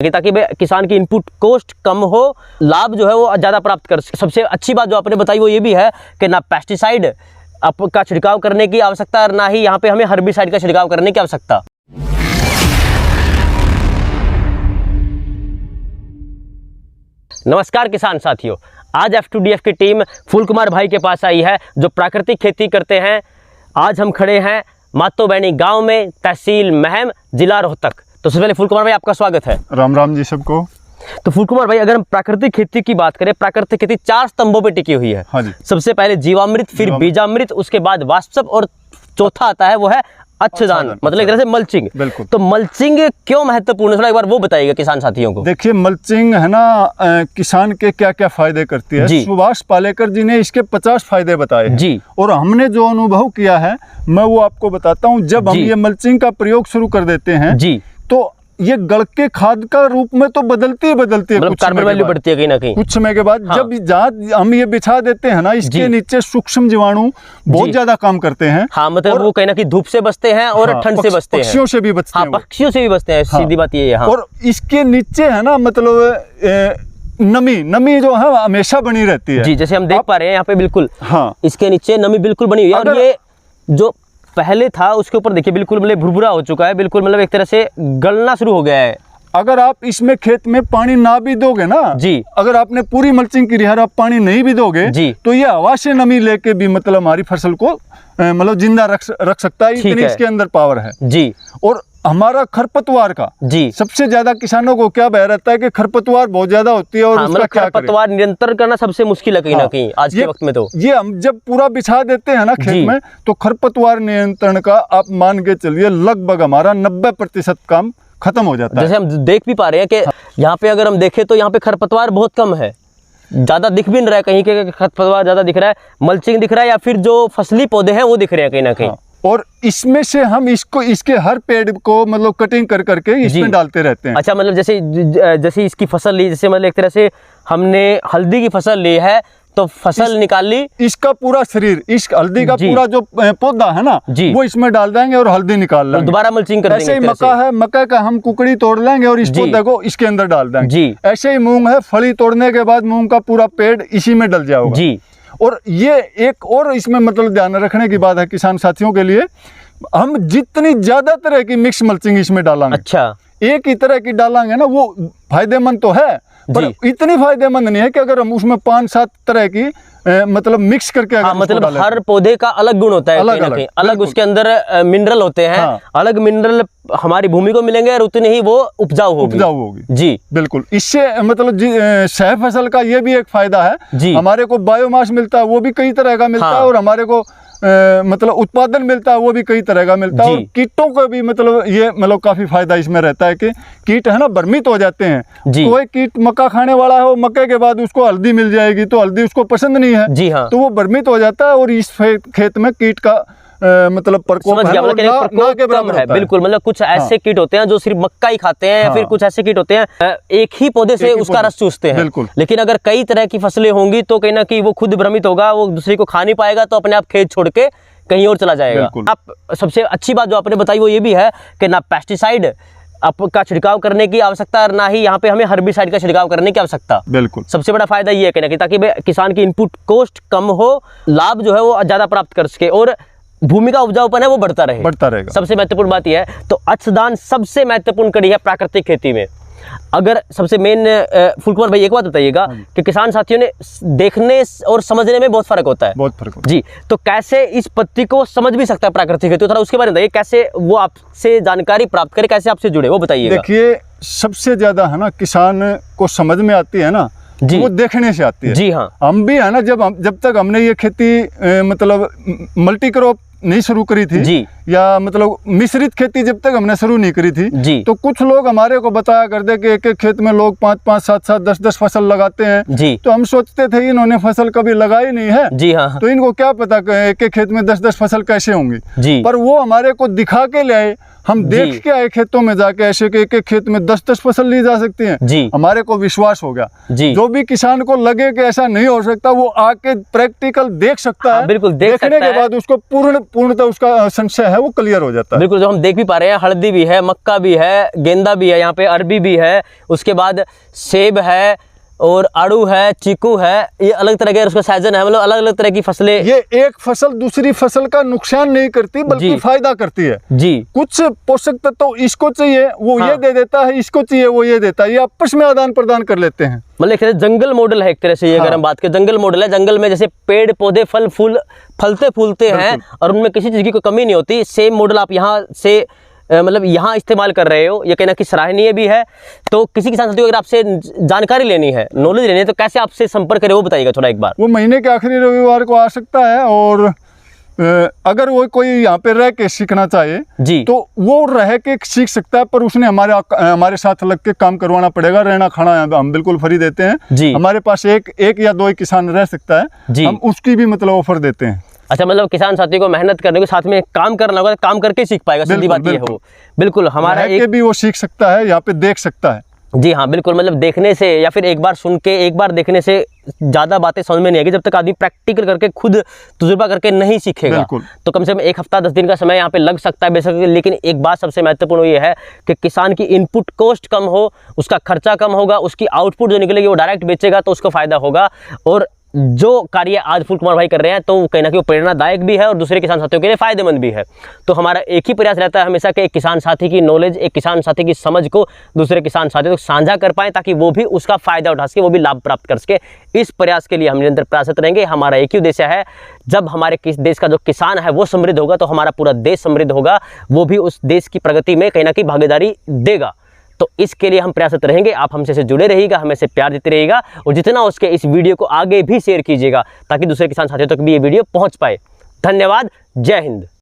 ताकि किसान की इनपुट कॉस्ट कम हो, लाभ जो है वो ज़्यादा प्राप्त कर सके। सबसे अच्छी बात जो आपने बताई वो ये भी है कि ना पेस्टिसाइड का छिड़काव करने की आवश्यकता और ना ही यहाँ पे हमें हर्बिसाइड का छिड़काव करने की आवश्यकता। नमस्कार किसान साथियों, आज F2DF की टीम फूल कुमार भाई के पास आई है जो प्राकृतिक खेती करते हैं। आज हम खड़े हैं मातोबैनी गांव में, तहसील महम, जिला रोहतक। तो सबसे पहले फूल कुमार भाई आपका स्वागत है। राम राम जी सबको। तो फूल कुमार भाई, अगर हम प्राकृतिक खेती की बात करें, प्राकृतिक खेती 4 स्तंभों पे टिकी हुई है। हाँ जी। सबसे सबसे पहले जीवामृत, फिर बीजामृत, उसके बाद वाष्प और चौथा आता है वो है अच्छदान, मतलब एक तरह से मल्चिंग। बिल्कुल। तो मल्चिंग क्यों महत्वपूर्ण है, थोड़ा एक बार वो बताइएगा किसान साथियों को। देखिए मल्चिंग है ना, किसान के क्या क्या फायदे करती है। सुभाष पालेकर जी ने इसके 50 फायदे बताए जी, और हमने जो अनुभव किया है मैं वो आपको बताता हूँ। जब हम ये मल्चिंग का प्रयोग शुरू कर देते हैं जी, तो ये गड़ के खाद का रूप में तो बदलती है, मतलब कार्बन वैल्यू बढ़ती है कहीं ना कहीं कुछ समय के बाद। हाँ। जब जहाँ हम ये बिछा देते हैं ना, इसके नीचे सूक्ष्म जीवाणु बहुत ज्यादा काम करते हैं। हाँ, मतलब वो कहीं ना कहीं धूप से बचते हैं और ठंड से बचते हैं, पक्षियों से भी बचते हैं। पक्षियों से भी बचते हैं, सीधी बात ये है। और इसके नीचे है ना, मतलब नमी जो है हमेशा बनी रहती है जी, जैसे हम देख पा रहे हैं यहाँ पे बिल्कुल। हाँ, इसके नीचे नमी बिल्कुल बनी हुई है। और ये जो पहले था उसके ऊपर देखिए बिल्कुल मतलब भुरभुरा हो चुका है, बिल्कुल मतलब एक तरह से गलना शुरू हो गया है। अगर आप इसमें खेत में पानी ना भी दोगे ना जी, अगर आपने पूरी मल्चिंग की आप पानी नहीं भी दोगे जी, तो ये हवा से नमी लेके भी मतलब हमारी फसल को मतलब जिंदा रख सकता है। इतनी इसके अंदर पावर है जी। और हमारा खरपतवार का जी, सबसे ज्यादा किसानों को क्या भय रहता है कि खरपतवार बहुत ज्यादा होती है और उसका क्या करें। खरपतवार नियंत्रण करना सबसे मुश्किल है कहीं ना कहीं आज के वक्त में। तो ये हम जब पूरा बिछा देते हैं ना खेत में, तो खरपतवार नियंत्रण का आप मान के चलिए लगभग हमारा 90% काम खत्म हो जाता है। जैसे हम देख भी पा रहे हैं कि यहाँ पे अगर हम देखें तो यहाँ पे खरपतवार बहुत कम है, ज्यादा दिख भी नहीं रहा है कहीं के। खरपतवार ज्यादा दिख रहा है, मल्चिंग दिख रहा है, या फिर जो फसली पौधे हैं वो दिख रहे हैं कहीं ना कहीं। और इसमें से हम इसके हर पेड़ को मतलब कटिंग कर करके इसमें डालते रहते हैं। अच्छा, मतलब जैसे इसकी फसल ली, जैसे मतलब एक तरह से हमने हल्दी की फसल ली है तो फसल निकाल ली, इसका पूरा शरीर, इस हल्दी का पूरा जो पौधा है ना वो इसमें डाल देंगे और हल्दी निकाल लेंगे, दोबारा मल्चिंग कर देंगे। ऐसे ही मक्का है, मक्का का हम कुकड़ी तोड़ लेंगे और इस पौधे को इसके अंदर डाल देंगे जी। ऐसे ही मूंग है, फली तोड़ने के बाद मूंग का पूरा पेड़ इसी में डल जाएगा जी। और ये एक और इसमें मतलब ध्यान रखने की बात है किसान साथियों के लिए, हम जितनी ज्यादा तरह की मिक्स मल्चिंग इसमें डालेंगे, अच्छा एक ही तरह की डालेंगे ना, वो फायदेमंद तो है पर इतनी फायदेमंद नहीं है कि अगर हम उसमें 5-7 तरह की मतलब मिक्स करके मतलब हर पौधे का अलग गुण होता है, अलग उसके अंदर मिनरल होते हैं। अलग मिनरल हमारी भूमि को मिलेंगे और उतनी ही वो उपजाऊ होगी जी। बिल्कुल। इससे मतलब सह फसल का ये भी एक फायदा है जी, हमारे को बायोमास मिलता है, वो भी कई तरह का मिलता है, और हमारे को मतलब उत्पादन मिलता है, वो भी कई तरह का मिलता है। और कीटों का भी मतलब ये मतलब काफी फायदा इसमें रहता है कि कीट है ना भ्रमित हो जाते हैं। कोई कीट मक्का खाने वाला हो, मक्के के बाद उसको हल्दी मिल जाएगी तो हल्दी उसको पसंद नहीं है जी, हाँ, तो वो भ्रमित हो जाता है। और इस खेत में कीट का मतलब प्रकोप है बिल्कुल। मतलब कुछ ऐसे कीट होते हैं जो सिर्फ मक्का ही खाते हैं, या फिर कुछ ऐसे कीट होते हैं एक ही पौधे से उसका रस चूसते हैं। लेकिन अगर कई तरह की फसलें होंगी तो कहीं ना कहीं वो खुद भ्रमित होगा, वो दूसरे को खा नहीं पाएगा, तो अपने आप खेत छोड़ के कहीं और चला जाएगा। आप सबसे अच्छी बात जो आपने बताई वो ये भी है कि ना पेस्टिसाइड का छिड़काव करने की आवश्यकता और ना ही यहाँ पे हमें हर्बिसाइड का छिड़काव करने की आवश्यकता। बिल्कुल। सबसे बड़ा फायदा ये है कि ताकि किसान की इनपुट कॉस्ट कम हो, लाभ जो है वो ज्यादा प्राप्त कर सके और भूमि का उपजाऊपन है वो बढ़ता रहेगा। सबसे महत्वपूर्ण बात यह है। तो अच्छदान सबसे महत्वपूर्ण कड़ी है प्राकृतिक खेती में। अगर सबसे मेन फूल कुमार भाई एक बात बताइएगा कि किसान साथियों ने देखने और समझने में बहुत फर्क होता है जी, तो कैसे इस पत्ती को समझ भी सकता है प्राकृतिक खेती, तो थोड़ा उसके बारे में बताइए, कैसे वो आपसे जानकारी प्राप्त करे, कैसे आपसे जुड़े, वो बताइए। देखिए सबसे ज्यादा है ना किसान को समझ में आती है ना जी, वो देखने से आती है जी। हाँ, हम भी है ना, जब तक हमने ये खेती मतलब मल्टी क्रॉप नहीं शुरू करी थी जी, या मतलब मिश्रित खेती जब तक हमने शुरू नहीं करी थी जी, तो कुछ लोग हमारे को बताया करते कि एक एक खेत में लोग 5-5, 7-7, 10-10 फसल लगाते हैं जी। तो हम सोचते थे इन्होंने फसल कभी लगाई नहीं है जी, हाँ, तो इनको क्या पता एक एक खेत में 10-10 फसल कैसे होंगी जी। पर वो हमारे को दिखा के ले आए, हम देख के आए खेतों में जाके ऐसे कि एक एक खेत में 10-10 फसल ली जा सकती है जी। हमारे को विश्वास हो गया जी। जो भी किसान को लगे कि ऐसा नहीं हो सकता, वो आके प्रैक्टिकल देख सकता है। बिल्कुल, देखने के बाद उसको पूर्ण पूर्णतः उसका संशय है वो क्लियर हो जाता है। बिल्कुल, जो हम देख भी पा रहे हैं, हल्दी भी है, मक्का भी है, गेंदा भी है, यहाँ पे अरबी भी है, उसके बाद सेब है और आड़ू है, चीकू है, ये अलग तरह के उसका साइजन है, मतलब अलग अलग तरह की फसलें। ये एक फसल दूसरी फसल का नुकसान नहीं करती बल्कि फायदा करती है जी। कुछ पोषक तत्व तो इसको चाहिए वो ये दे देता है, इसको चाहिए वो ये देता है, ये आपस में आदान प्रदान कर लेते हैं। मतलब जंगल मॉडल है एक तरह से ये, अगर हम बात करें जंगल मॉडल है। जंगल में जैसे पेड़ पौधे फल फूल फलते फूलते हैं और उनमें किसी चीज़ की कोई कमी नहीं होती, सेम मॉडल आप यहाँ से मतलब यहाँ इस्तेमाल कर रहे हो, ये कहना कि सराहनीय भी है। तो किसी किसान साथियों को अगर आपसे जानकारी लेनी है, नॉलेज लेनी है, तो कैसे आपसे संपर्क करें वो बताइएगा थोड़ा एक बार। वो महीने के आखिरी रविवार को आ सकता है, और अगर वो कोई यहाँ पे रह के सीखना चाहे जी तो वो रह के सीख सकता है, पर उसने हमारे साथ लग के काम करवाना पड़ेगा। रहना खाना हम बिल्कुल फ्री देते हैं जी। हमारे पास एक या दो किसान रह सकता है जी। हम उसकी भी मतलब ऑफर देते हैं। अच्छा, मतलब किसान साथी को मेहनत करने के साथ में काम करना होगा, काम करके सीख पाएगा, सीधी बात ये है वो। बिल्कुल, हमारा एक भी वो सीख सकता है, यहाँ पे देख सकता है। जी हाँ, बिल्कुल, मतलब देखने से या फिर एक बार सुन के एक बार देखने से ज़्यादा बातें समझ में नहीं आएगी जब तक आदमी प्रैक्टिकल करके खुद तजुर्बा करके नहीं सीखेगा। तो कम से कम 1 हफ्ता 10 दिन का समय यहाँ पे लग सकता है बेशक, लेकिन एक बात सबसे महत्वपूर्ण ये है कि किसान की इनपुट कॉस्ट कम हो, उसका खर्चा कम होगा, उसकी आउटपुट जो निकलेगी वो डायरेक्ट बेचेगा तो उसको फायदा होगा। और जो कार्य आज फूल कुमार भाई कर रहे हैं तो कहीं ना कहीं वो प्रेरणादायक भी है और दूसरे किसान साथियों के लिए फायदेमंद भी है। तो हमारा एक ही प्रयास रहता है हमेशा कि एक किसान साथी की नॉलेज, एक किसान साथी की समझ को दूसरे किसान साथियों को साझा कर पाएं, ताकि वो भी उसका फायदा उठा सके, वो भी लाभ प्राप्त कर सके। इस प्रयास के लिए हम निरंतर प्रयासरत रहेंगे। हमारा एक ही उद्देश्य है, जब हमारे देश का जो किसान है वो समृद्ध होगा तो हमारा पूरा देश समृद्ध होगा, वो भी उस देश की प्रगति में कहीं ना कहीं भागीदारी देगा। तो इसके लिए हम प्रयासरत रहेंगे। आप हमसे से जुड़े रहिएगा, हमें से प्यार देते रहिएगा और जितना उसके इस वीडियो को आगे भी शेयर कीजिएगा ताकि दूसरे किसान साथियों तक भी ये वीडियो पहुंच पाए। धन्यवाद। जय हिंद।